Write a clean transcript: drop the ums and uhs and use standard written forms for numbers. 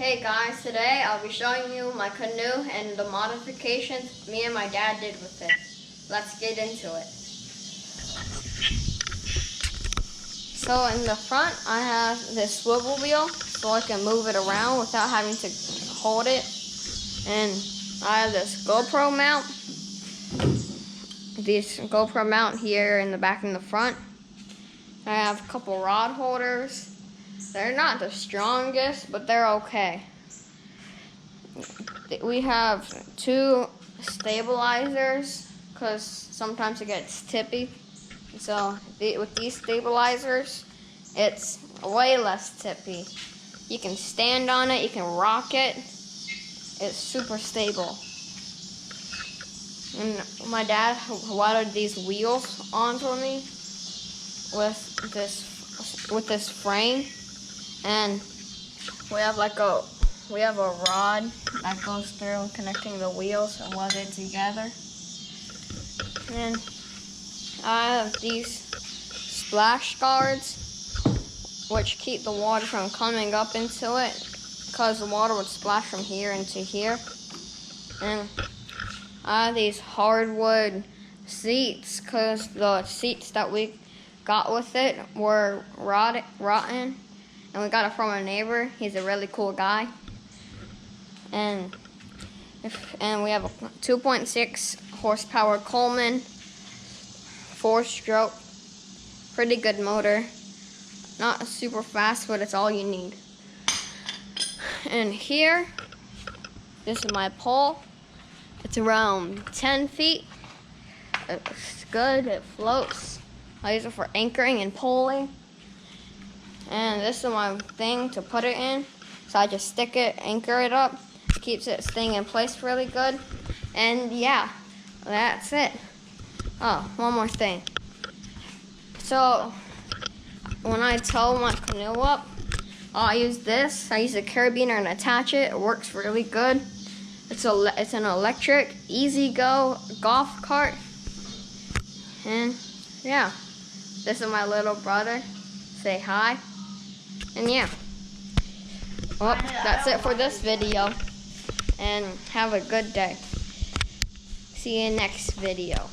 Hey guys, today I'll be showing you my canoe and the modifications me and my dad did with it. Let's get into it. So in the front I have this swivel wheel so I can move it around without having to hold it. And I have this GoPro mount. This GoPro mount here in the back and the front. I have a couple rod holders. They're not the strongest, but they're okay. We have 2 stabilizers because sometimes it gets tippy. So with these stabilizers, it's way less tippy. You can stand on it, you can rock it. It's super stable. And my dad welded these wheels onto me with this frame. And we have a rod that goes through connecting the wheels and welded together. And I have these splash guards which keep the water from coming up into it because the water would splash from here into here. And I have these hardwood seats because the seats that we got with it were rotten. And we got it from a neighbor. He's a really cool guy. And we have a 2.6 horsepower Coleman, 4-stroke, pretty good motor. Not super fast, but it's all you need. And here, this is my pole. It's around 10 feet. It's good, it floats. I use it for anchoring and poling. And this is my thing to put it in. So I just stick it, anchor it up. Keeps it staying in place really good. And yeah, that's it. Oh, one more thing. So when I tow my canoe up, I use this. I use a carabiner and attach it. It works really good. It's an electric, easy-go golf cart. And yeah, this is my little brother. Say hi. And yeah, well, that's it for this video, and have a good day. See you next video.